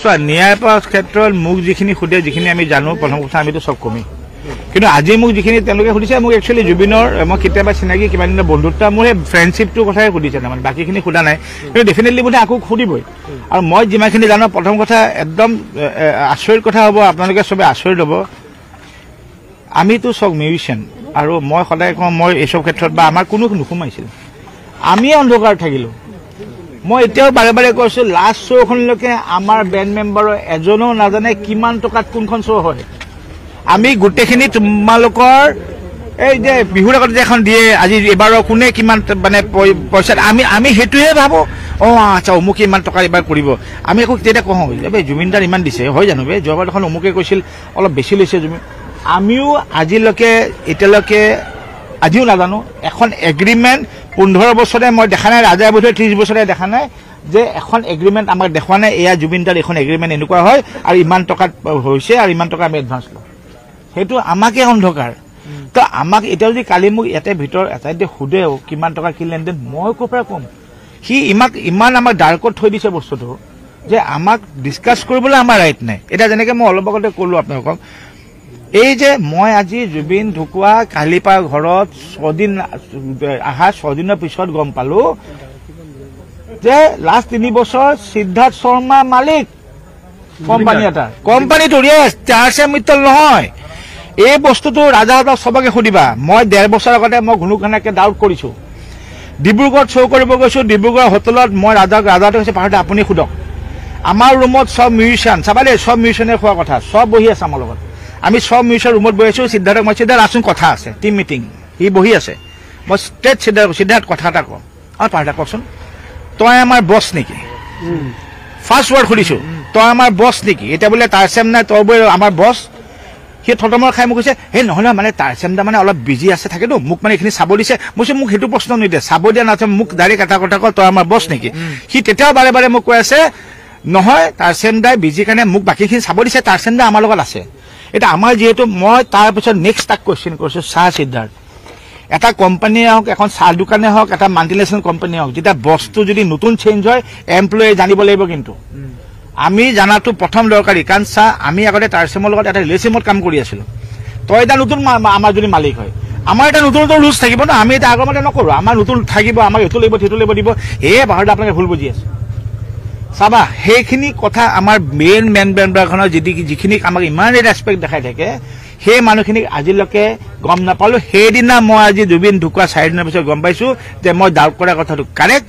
চোৱা ন্যায় পোৱাৰ ক্ষেত্ৰত মোক যিখিনি সোধে যিখিনি আমি জানো প্ৰথম কথা আমিতো চব কমি কিন্তু আজি মোক যিখিনি তেওঁলোকে সুধিছে মোক একচুৱেলি জুবিনৰ মই কেতিয়াবা চিনাকি কিমান দিনৰ বন্ধুত্ব মোৰ সেই ফ্ৰেণ্ডশ্বিপটোৰ কথাই সুধিছে তাৰমানে বাকীখিনি সোধা নাই কিন্তু ডেফিনেটলি বোধহয় আকৌ সুধিবই আৰু মই যিমানখিনি জানো প্ৰথম কথা একদম আচৰিত কথা হ'ব আপোনালোকে চবে আচৰিত হ'ব আমিতো চব মিউজিচিয়ান আৰু মই সদায় কওঁ মই এইসব ক্ষেত্ৰত বা আমাৰ কোনো নুসুমাইছিল আমি অন্ধকাৰ থাকিলোঁ মই এতিয়াও বাৰে বাৰে কৈছোঁ লাষ্ট শ্ব'খনলৈকে আমাৰ বেণ্ড মেম্বাৰৰ এজনেও নাজানে কিমান টকাত কোনখন শ্ব' হয় আমি গোটেইখিনি তোমালোকৰ এই যে বিহুৰ আগত যে এখন দিয়ে আজি এবাৰৰ কোনে কিমান মানে পইচা আমি সেইটোহে ভাবোঁ আচ্ছা অমুকে ইমান টকা এবাৰ কৰিব আমি আকৌ তেতিয়া কওঁ জুবিনদাৰ ইমান দিছে হয় জানো যোৱাবাৰ এখন অমুকে কৈছিল অলপ বেছি লৈছে জুবিন আমিও আজিলৈকে এতিয়ালৈকে আজিও নাজানো এখন এগ্ৰিমেণ্ট 15 বছৰে মই দেখা নাই ৰাজা বোধহয় 30 বছৰে দেখা নাই যে এখন এগ্ৰিমেণ্ট আমাক দেখুওৱা নাই এয়া জুবিনদাৰ এখন এগ্ৰিমেণ্ট এনেকুৱা হয় আৰু ইমান টকাত হৈছে আৰু ইমান টকা আমি এডভান্স লওঁ সেইটো আমাকে অন্ধকাৰ তো আমাক এতিয়া যদি কালি মোক ইয়াতে ভিতৰত এটাইতে সোধেও কিমান টকা কি লেনদেন মই ক'ৰ পৰা ক'ম সি ইমান আমাক ডাৰ্কত থৈ দিছে বস্তুটো যে আমাক ডিছকাছ কৰিবলৈ আমাৰ ৰাইট নাই এতিয়া যেনেকৈ মই অলপ আগতে ক'লোঁ আপোনালোকক এই যে মই আজি জুবিন ঢুকুৱা কালিপা ঘৰত 6 দিন আহা 6 দিনৰ পিছত গম পালোঁ যে লাষ্ট 3 বছৰ সিদ্ধাৰ্থ শৰ্মা মালিক কোম্পানী এটা কোম্পানীটো চাৰ্চে মিত্তল নহয় এই বস্তুটো ৰাজাহঁতক সবকে সুধিবা মই 1.5 বছৰ আগতে মই ঘুনুঘানাকে ডাউট কৰিছোঁ ডিব্ৰুগড়ত শ্ব' কৰিব গৈছোঁ ডিব্ৰুগড় হোটেলত মই ৰাজাটো হৈছে পাহৰিতে আপুনি সোধক আমাৰ ৰুমত সব মিউজিচিয়ান চাবা দেই সব মিউজিচিয়ানে খোৱা কথা সব বহি আছে আমাৰ লগত আমি সব মিউজিচিয়ান ৰুমত বহি আছোঁ সিদ্ধাৰ্থক মই সিদ্ধাৰ্থ আছোন কথা আছে টিম মিটিং সি বহি আছে মই ষ্ট্ৰেট সিদ্ধাৰ্থ কথা এটা কওঁ পাহৰিতা কওকচোন তই আমাৰ বছ নেকি ফাৰ্ষ্ট ৱৰ্ড সুধিছোঁ তই আমাৰ বছ নেকি এতিয়া বোলে তাৰচেম নাই তই বোলে আমাৰ বছ সি থতমৰ খাই মোক কৈছে হে নহয় মানে তাৰচেমদা মানে অলপ বিজি আছে থাকেতো মোক মানে এইখিনি চাব দিছে মই মোক সেইটো প্ৰশ্ন নিদিয়ে চাব দিয়া নাথাকে মোক ডাইৰেক্ট এটা কথা কয় তই আমাৰ বছ নেকি সি তেতিয়াও বাৰে বাৰে মোক কৈ আছে নহয় তাৰচেমদাই বিজি কাৰণে মোক বাকীখিনি চাব দিছে তাৰচেমদা আমাৰ লগত আছে এটা আমাৰ যেহেতু মই তাৰপিছত নেক্সট তাক কোৱেশ্চন কৰিছোঁ চাহ সিদ্ধাৰ্থ এটা কোম্পানীয়ে হওক এখন চাহ দোকানে হওক এটা মাল্টিনেশ্যনেল কোম্পানী হওক যেতিয়া বস্তু যদি নতুন চেঞ্জ হয় এমপ্লয়ে জানিব লাগিব কিন্তু আমি জানাটো প্ৰথম দৰকাৰী কাৰণ চাহ আমি আগতে তাৰচেমৰ লগত এটা ৰিলেশ্যনশ্বিপত কাম কৰি আছিলোঁ তই এটা নতুন আমাৰ যদি মালিক হয় আমাৰ এটা নতুন নতুন ৰুলছ থাকিব ন আমি এটা আগৰ মতে নকৰোঁ আমাৰ নতুন থাকিব আমাক এইটো লাগিব সেইটো লাগিব দিব বাহিৰত আপোনালোকে ভুল বুজি আছে চাবা সেইখিনি কথা আমাৰ মেইন মেম্বাৰখনৰ যিখিনিক আমাক ইমান ৰেছপেক্ট দেখাই থাকে সেই মানুহখিনিক আজিলৈকে গম নাপালোঁ সেইদিনা মই আজি জুবিন ঢুকুৱা 4 দিনৰ পিছত গম পাইছোঁ যে মই ডাউট কৰা কথাটো কাৰেক্ট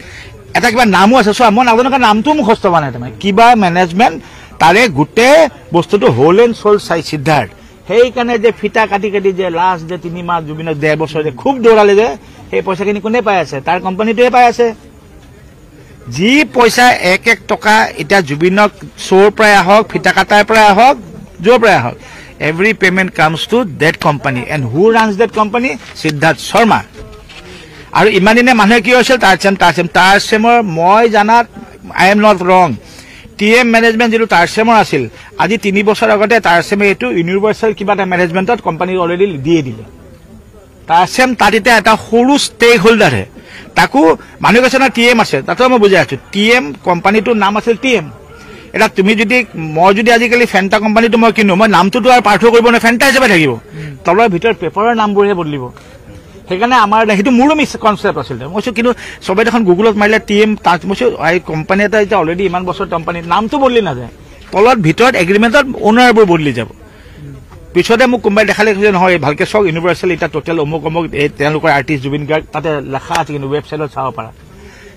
এটা কিবা নামো আছে চোৱা মই নাজানো নামটোও মুখস্থ হোৱা নাই তাৰমানে কিবা মেনেজমেণ্ট তাৰে গোটেই বস্তুটো হোল এণ্ড চল চাই সিদ্ধাৰ্থ সেইকাৰণে যে ফিটা কাটি যে লাষ্ট যে 3 মাহ জুবিনক 1.5 বছৰ যে খুব দৌৰালে যে সেই পইচাখিনি কোনে পাই আছে তাৰ কোম্পানীটোৱে পাই আছে যি পইচা 1 টকা এতিয়া জুবিনক শ্ব'ৰ পৰাই আহক ফিটা কাটাৰ পৰাই আহক য'ৰ পৰাই আহক every payment comes to that company and who runs that company Siddharth Sharma আৰু ইমান দিনে মানুহে কি হৈছিল তাৰচেমৰ মই জানাত আই এম নট ৰং টিএম মেনেজমেণ্ট যিটো তাৰচেমৰ আছিল আজি 3 বছৰ আগতে তাৰচেমে এইটো ইউনিভাৰ্চেল কিবা এটা মেনেজমেণ্টত কোম্পানী অলৰেডি দিয়ে দিলে তাৰচেম তাত এতিয়া এটা সৰু ষ্টেক হোল্ডাৰহে তাকো মানুহ কৈছে না টিএম আছে তাতো মই বুজাই আছোঁ টিএম কোম্পানীটোৰ নাম আছিল টিএম এটা তুমি যদি মই যদি আজিকালি ফেণ্টা কোম্পানীটো মই কিনো মই নামটোতো আৰু পাৰ্থক্য কৰিব নোৱাৰে ফেণ্টা হিচাপে থাকিব তলৰ ভিতৰত পেপাৰৰ নামবোৰহে বদলিব সেইকাৰণে আমাৰ সেইটো মোৰো মিছকনচেপ্ট আছিল মই কৈছোঁ কিন্তু চবেই এখন গুগলত মাৰিলে টিএম তাত মই কৈছোঁ এই কোম্পানী এটা এতিয়া অলৰেডি ইমান বছৰ কোম্পানী নামটো বদলি নাযায় তলত ভিতৰত এগ্ৰিমেণ্টত অ'নাৰবোৰ বদলি যাব পিছতে মোক কোনোবাই দেখালে কৈছে নহয় ভালকৈ চাওক ইউনিভাৰ্চেল এতিয়া টোটেল অমুক তেওঁলোকৰ আৰ্টিষ্ট জুবিন গাৰ্গ তাতে লেখা আছে কিন্তু ৱেবছাইটত চাব পাৰা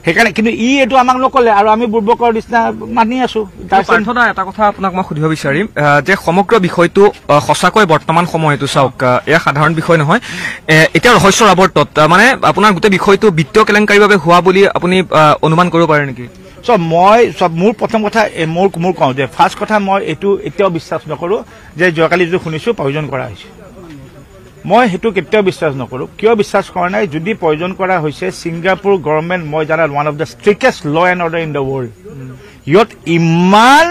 সেইকাৰণে কিন্তু এইটো আমাক নকলে আৰু আমি বুৰ্বকৰ নিচিনা মানি আছো পাৰ্থদা এটা কথা আপোনাক মই সুধিব বিচাৰিম যে সমগ্ৰ বিষয়টো সঁচাকৈ বৰ্তমান সময়টো চাওক এয়া সাধাৰণ বিষয় নহয় এতিয়া ৰহস্যৰ আৱৰ্তত মানে আপোনাৰ গোটেই বিষয়টো বিত্তীয় কেলেংকাৰীৰ বাবে হোৱা বুলি আপুনি অনুমান কৰিব পাৰে নেকি মই মোৰ প্ৰথম কথা মোৰ কওঁ যে ফাৰ্ষ্ট কথা মই এইটো এতিয়াও বিশ্বাস নকৰোঁ যে যোৱাকালি যিটো শুনিছোঁ প্ৰয়োজন কৰা হৈছে মই সেইটো কেতিয়াও বিশ্বাস নকৰোঁ কিয় বিশ্বাস কৰা নাই যদি প্ৰয়োজন কৰা হৈছে ছিংগাপুৰ গভৰ্ণমেণ্ট মই জানাত one of the strictest law and order in the world ইহঁত ইমান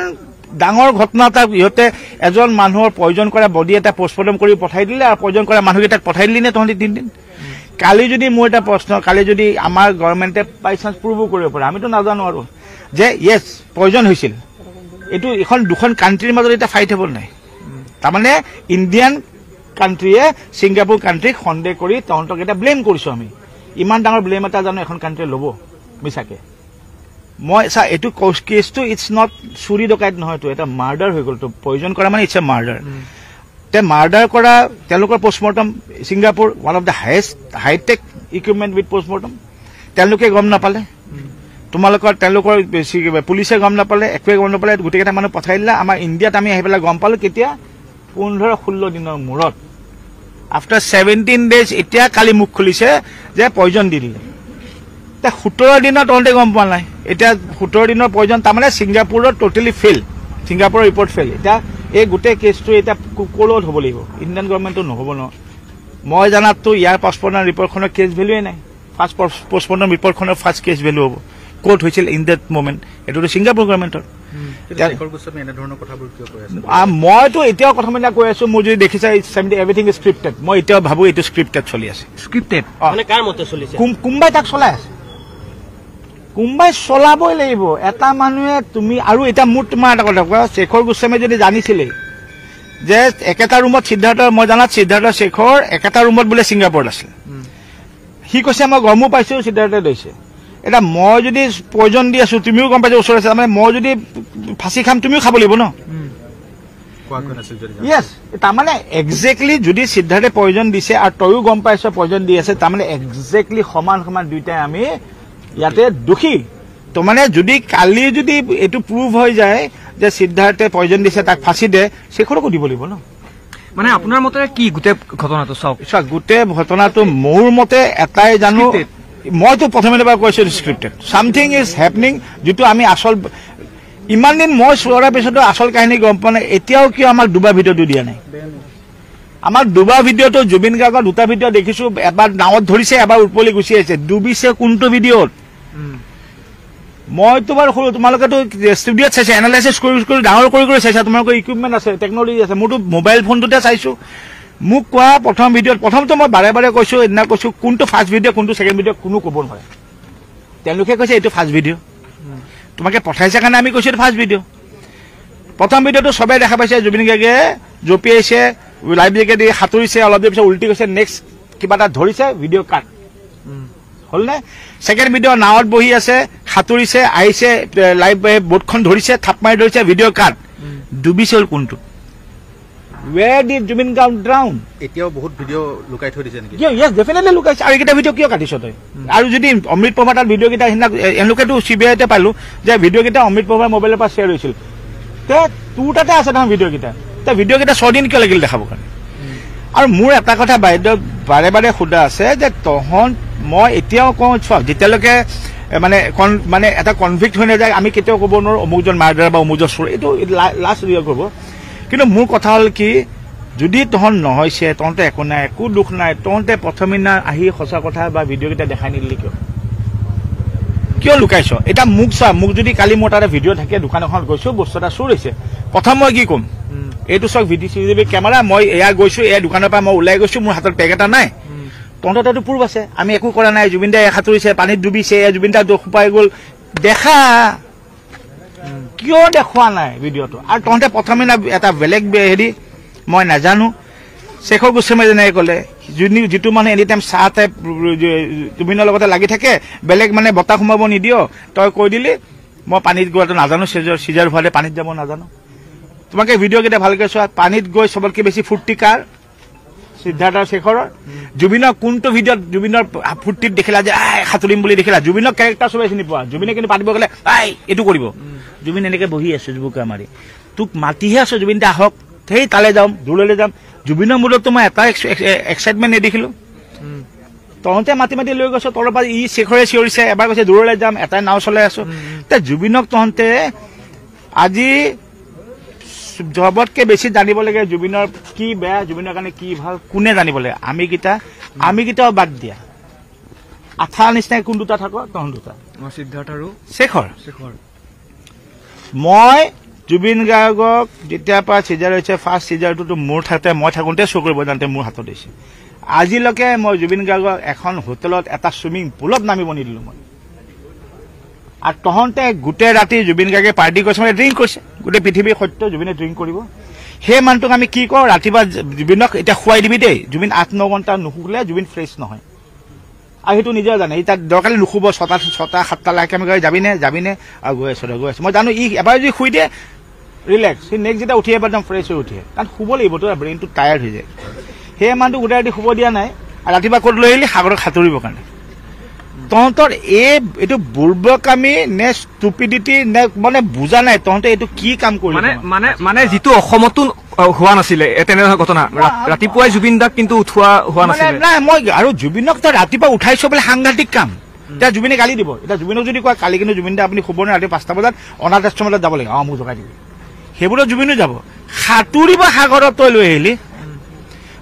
ডাঙৰ ঘটনা এটা ইহঁতে এজন মানুহৰ প্ৰয়োজন কৰা বডি এটা পষ্টমৰ্টম কৰি পঠাই দিলে আৰু প্ৰয়োজন কৰা মানুহকেইটাক পঠাই দিলি নে তহঁতি 3 দিন কালি যদি মোৰ এটা প্ৰশ্ন কালি যদি আমাৰ গভৰ্ণমেণ্টে বাই চান্স প্ৰুভো কৰিব পাৰে আমিতো নাজানো আৰু যে য়েছ প্ৰয়োজন হৈছিল এইটো এখন দুখন কাণ্ট্ৰিৰ মাজত এটা ফাইট হ'ব নাই তাৰমানে ইণ্ডিয়ান কাণ্ট্ৰিয়ে ছিংগাপুৰ কাণ্ট্ৰিক সন্দেহ কৰি তাহাঁতক এটা ব্লেম কৰিছো আমি ইমান ডাঙৰ ব্লেম এটা জানো এখন কাণ্ট্ৰিয়ে ল'ব মিছাকে মই চা এইটো কেছটো ইটছ নট চুৰি ডকাইত নহয়তো এটা মাৰ্ডাৰ হৈ গ'লতো পয়জন কৰা মানে ইটছ এ মাৰ্ডাৰ তে মাৰ্ডাৰ কৰা তেওঁলোকৰ postmortem Singapore one of the hi-tech equipment with postmortem তেওঁলোকে গম নাপালে তেওঁলোকৰ পুলিচে গম নাপালে একোৱে গম নাপালে গোটেইকেইটা মানুহ পঠাই দিলে আমাৰ ইণ্ডিয়াত আমি আহি পেলাই গম পালো কেতিয়া 15-16 দিনৰ মূৰত আফটাৰ 17 ডেজ এতিয়া কালি মুখ খুলিছে যে পয়জন দি দিলে 17 দিনত তহঁতে গম পোৱা নাই এতিয়া 17 দিনৰ পয়জন তাৰমানে ছিংগাপুৰত টোটেলি ফেইল ছিংগাপুৰৰ ৰিপৰ্ট ফেইল এতিয়া এই গোটেই কেছটো এতিয়া ক'লত হ'ব লাগিব ইণ্ডিয়ান গভৰ্ণমেণ্টটো নহ'ব ন মই জানাততো ইয়াৰ পাছপৰ্টৰ ৰিপৰ্টখনৰ কেছ ভেলুৱে নাই ফাৰ্ষ্ট পষ্টমৰ্টম ৰিপৰ্টখনৰ ফাৰ্ষ্ট কেছ ভেলু হ'ব ক'ত হৈছিল ইন দেট মোমেণ্ট এইটোতো ছিংগাপুৰ গভৰ্ণমেণ্টৰ মইতো এতিয়াও কথা কৈ আছো মোৰ যদি দেখিছা এভৰিথিং ইজ স্ক্ৰিপ্টেড মই এতিয়াও ভাবো এইটো স্ক্ৰিপ্টেড চলি আছে স্ক্ৰিপ্টেড কোনোবাই তাক চলাই আছে কোনোবাই চলাবই লাগিব এটা মানুহে তুমি আৰু এতিয়া মোৰ তোমাৰ এটা কথা কোৱা শেখৰ গোস্বামীয়ে যদি জানিছিলে যে একেটা ৰুমত সিদ্ধাৰ্থ মই জানাত সিদ্ধাৰ্থ শেখৰ একেটা ৰুমত বোলে ছিংগাপুৰত আছিল সি কৈছে মই গমো পাইছো সিদ্ধাৰ্থে লৈছে এটা মই যদি পয়জন দি আছো তুমিও গম পাইছা ওচৰত আছে তাৰমানে মই যদি ফাঁচি খাম তুমিও খাব লাগিব ন য়েছ তাৰমানে একজেক্টলি যদি সিদ্ধাৰ্থে পয়জন দিছে আৰু তয়ো গম পাইছ পয়জন দি আছে তাৰমানে একজেক্টলি সমান সমান দুইটাই আমি ইয়াতে দোষী তো মানে যদি কালি যদি এইটো প্ৰুভ হৈ যায় যে সিদ্ধাৰ্থে পয়জন দিছে তাক ফাঁচি দে শেখৰকো দিব লাগিব ন মানে আপোনাৰ মতে কি গোটেই ঘটনাটো চাওক গোটেই ঘটনাটো মোৰ মতে এটাই জানো মইতো প্ৰথমে এবাৰ কৈছো স্ক্ৰিপ্টেড চামথিং ইজ হেপনিং যিটো আমি আচল ইমান দিন মই চোৱাৰ পিছতো আচল কাহিনী গম পোৱা নাই এতিয়াও কিয় আমাক দুবাৰ ভিডিঅ'টো দিয়া নাই আমাক দুবাৰ ভিডিঅ'টো জুবিন গাৰ্গৰ দুটা ভিডিঅ' দেখিছো এবাৰ নাৱত ধৰিছে এবাৰ উপলি গুচি আহিছে ডুবিছে কোনটো ভিডিঅ'ত মইতো বাৰু সৰু তোমালোকেতো ষ্টুডিঅ'ত চাইছা এনালাইচিছ কৰি ডাঙৰ কৰি চাইছা তোমালোকৰ ইকুইপমেণ্ট আছে টেকনলজি আছে মোৰতো মোবাইল ফোনটোতে চাইছো মোক কোৱা প্ৰথম ভিডিঅ'ত প্ৰথমটো মই বাৰে বাৰে কৈছো এদিনা কৈছো কোনটো ফাৰ্ষ্ট ভিডিঅ' কোনটো ছেকেণ্ড ভিডিঅ' কোনো ক'ব নোৱাৰে তেওঁলোকে কৈছে এইটো ফাৰ্ষ্ট ভিডিঅ' তোমাকে পঠাইছে কাৰণে আমি কৈছো এইটো ফাৰ্ষ্ট ভিডিঅ' প্ৰথম ভিডিঅ'টো সবে দেখা পাইছে জুবিন গাৰ্গে জঁপিয়াইছে লাইভ জেকেদি সাঁতুৰিছে অলপ দেৰি পিছত উল্টি গৈছে নেক্সট কিবা এটা ধৰিছে ভিডিঅ' কাট হ'ল নে ছেকেণ্ড ভিডিঅ' নাৱত বহি আছে সাঁতুৰিছে আহিছে লাইভ বোটখন ধৰিছে থাপ মাৰি ধৰিছে ভিডিঅ' কাট ডুবিছে হ'ল কোনটো Where did Jubin drown? এতিয়াও বহুত ভিডিঅ' লুকাই থৈ দিছে নেকি yes definitely লুকাইছে আৰু এইকেইটা ভিডিঅ' কিয় কাটিছ তই আৰু যদি অমৃত প্ৰভাৰ তাৰ ভিডিঅ' কেইটা এওঁলোকেতো চিবিআইতে পালো যে ভিডিঅ' কেইটা অমৃত প্ৰভাৰ মোবাইলৰ পৰা শ্বেয়াৰ হৈছিল তে তোৰ তাতে আছে নহয় ভিডিঅ' কেইটা তে ভিডিঅ' কেইটা 6 দিন কিয় লাগিল দেখাবৰ কাৰণে আৰু মোৰ এটা কথা বাইদেউ বাৰে বাৰে সোধা আছে যে তহঁত মই এতিয়াও কওঁ চোৱা যেতিয়ালৈকে মানে এটা কনভিক্ট হৈ নাযায় আমি কেতিয়াও ক'ব নোৱাৰো অমুকজন মাৰ্ডাৰ বা অমুকজন চোৰ এইটো লাষ্ট ৰিয়েল কৰিব কিন্তু মোৰ কথা হ'ল কি যদি তহঁত নহৈছে তহঁতে একো নাই একো দুখ নাই তহঁতে প্ৰথমিনা আহি সঁচা কথা বা ভিডিঅ' কেইটা দেখাই নিদিলি কিয় লুকাইছ এটা মোক চোৱা মোক যদি কালি মোৰ তাতে ভিডিঅ' থাকে দোকান এখনত গৈছো বস্তু এটা চুৰ হৈছে প্ৰথম মই কি ক'ম এইটো চাওক চিচিটিভি কেমেৰা মই এয়া গৈছো এয়া দোকানৰ পৰা মই ওলাই গৈছো মোৰ হাতত বেগ এটা নাই তহঁতৰ তাতো প্ৰুফ আছে আমি একো কৰা নাই জুবিন দাই সাঁতুৰিছে পানীত ডুবিছে জুবিন দা সোপাই গ'ল দেখা কিয় দেখুওৱা নাই ভিডিঅ'টো আৰু তহঁতে প্ৰথমে এটা বেলেগ হেৰি মই নাজানো শেখৰ গোস্বামীয়ে যেনেকৈ ক'লে যিটো মানুহ এনি টাইম চাহ টাইপ জুবিনৰ লগতে লাগি থাকে বেলেগ মানে বতাহ সোমাব নিদিয় তই কৈ দিলি মই পানীত গোৱাটো নাজানো চিজাৰ হোৱালে পানীত যাব নাজানো তোমাকে ভিডিঅ' কেইটা ভালকৈ চোৱা পানীত গৈ চবতকৈ বেছি ফূৰ্তি কাৰ সিদ্ধাৰ্থ আৰু শেখৰৰ জুবিনৰ কোনটো ভিডিঅ'ত জুবিনৰ ফূৰ্তিত দেখিলা যে সাঁতুৰিম বুলি দেখিলা জুবিনৰ কেৰেক্টাৰ চবে চিনি পোৱা জুবিনে কিন্তু পাতিব গ'লে এইটো কৰিব জুবিন এনেকে বহি আছো জুবুকা মাৰি তোক মাতিহে আছো জুবিন দা আহক সেই তালে যাম দূৰলৈ যাম জুবিনৰ মূলততো মই এটা এক্সাইটমেণ্ট নেদেখিলো তহঁতে মাতি মাতি লৈ গৈছ তলৰ পৰা শেখৰে চিঞৰিছে এবাৰ কৈছে দূৰলৈ যাম এটাই নাও চলাই আছো তে জুবিনক তহঁতে আজি জবতকে বেছি জানিব লাগে জুবিনৰ কি বেয়া জুবিনৰ কাৰণে কি ভাল কোনে জানিব লাগে আমি কেইটাও বাদ দিয়া আঠা নিচিনাই কোন দুটা থাকো তহঁত দুটা সিদ্ধাৰ্থ আৰু শেখৰ মই জুবিন গাৰ্গক যেতিয়াৰ পৰা চিজাৰ হৈছে ফাৰ্ষ্ট চিজাৰটোতো মোৰ ঠাইতে মই থাকোঁতে চকু কৰিব যাওঁতে মোৰ হাতত দিছে আজিলৈকে মই জুবিন গাৰ্গক এখন হোটেলত এটা চুইমিং পুলত নামিব নিদিলো মই আৰু তহঁতে গোটেই ৰাতি জুবিন গাৰ্গে পাৰ্টি কৰিছে মানে ড্ৰিংক কৰিছে গোটেই পৃথিৱীৰ সত্য জুবিনে ড্ৰিংক কৰিব সেই মানুহটোক আমি কি কওঁ ৰাতিপুৱা জুবিনক এতিয়া খুৱাই দিবি দেই জুবিন 8-9 ঘণ্টা নুশুলে জুবিন ফ্ৰেছ নহয় আৰু সেইটো নিজে জানে ই তাত দৰকাৰী নুশুব 6-7লৈকে আমি যাবিনে আৰু গৈ আছো মই জানো ই এবাৰ যদি শুই দিয়ে ৰিলেক্স সি নেক্সট যেতিয়া উঠি এবাৰ একদম ফ্ৰেছ হৈ উঠে কাৰণ শুব লাগিব তোৰ ব্ৰেইনটো টায়াৰ্ড হৈ যায় সেই মানুহটো গোটেই ৰাতি শুব দিয়া নাই আৰু ৰাতিপুৱা ক'ত লৈ আহিলি সাগৰত সাঁতুৰিবৰ কাৰণে তহঁতৰ এইটো বুৰ্বকামী নে ষ্টুপিডিটি নে মানে বুজা নাই তহঁতে এইটো কি কাম কৰিলি মানে যিটো অসমতো হোৱা নাছিলে তেনেধৰণৰ ঘটনা ৰাতিপুৱাই জুবিন দাক কিন্তু উঠোৱা হোৱা নাছিলে নাই মই আৰু জুবিনক তই ৰাতিপুৱা উঠাইছ বোলে সাংঘাতিক কাম এতিয়া জুবিনে গালি দিব এতিয়া জুবিনক যদি কয় কালি কিন্তু জুবিন দা আপুনি শুব নে ৰাতি 5টা বজাত অনাথ আশ্ৰমলৈ যাব লাগে মোক জগাই দিবি সেইবোৰত জুবিনো যাব সাঁতুৰিব সাগৰত তই লৈ আহিলি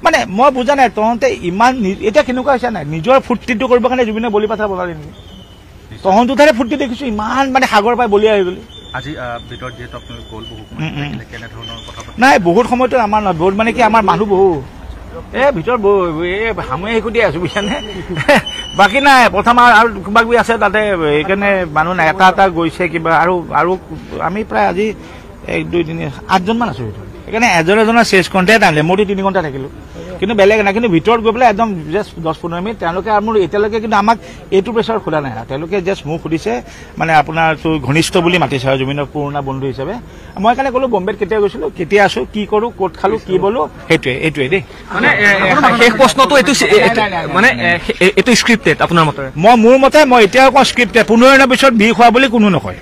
মানে মই বুজা নাই তহঁতে ইমান এতিয়া কেনেকুৱা হৈছে নাই নিজৰ ফূৰ্তিটো কৰিবৰ কাৰণে জুবিনে বলি পাঠা বনালি নেকি তহঁতো তাৰে ফূৰ্তি দেখিছো ইমান মানে সাগৰ পাই বলি আহি গলি আজি ভিতৰত যিহেতু আপোনালোক গ'ল বহু কেনেধৰণৰ কথা নাই বহুত সময়তো আমাৰ নহয় বহুত মানে কি আমাৰ মানুহ বহু ভিতৰত সামৰি শিকো দিয়া আছো বুজিছানে বাকী নাই প্ৰথম আৰু কিবা কিবি আছে তাতে সেইকাৰণে মানুহ নাই এটা গৈছে কিবা আৰু আমি প্ৰায় আজি 1-2-3 8জনমান আছো ভিতৰত সেইকাৰণে এজনৰ চেছ কৰোঁতে টাইম মইতো 3 ঘণ্টা থাকিলো কিন্তু বেলেগ নাই কিন্তু ভিতৰত গৈ পেলাই একদম জাষ্ট 10-15 মিনিট তেওঁলোকে মোৰ এতিয়ালৈকে কিন্তু আমাক এইটো প্ৰেছাৰ খোলা নাই তেওঁলোকে জাষ্ট মোক সুধিছে মানে আপোনাৰ তোৰ ঘনিষ্ঠ বুলি মাতিছে আৰু জুবিনৰ পুৰণা বন্ধু হিচাপে মই কাৰণে ক'লো বম্বেত কেতিয়া গৈছিলো কেতিয়া আছো কি কৰো ক'ত খালো কি বলো এইটোৱে দেই মানে শেষ প্ৰশ্নটো এইটো মানে এইটো স্ক্ৰিপ্টেড আপোনাৰ মতে মোৰ মতে মই এতিয়াও কওঁ স্ক্ৰিপ্টেড 15 দিনৰ পিছত বিষ খোৱা বুলি কোনো নকয়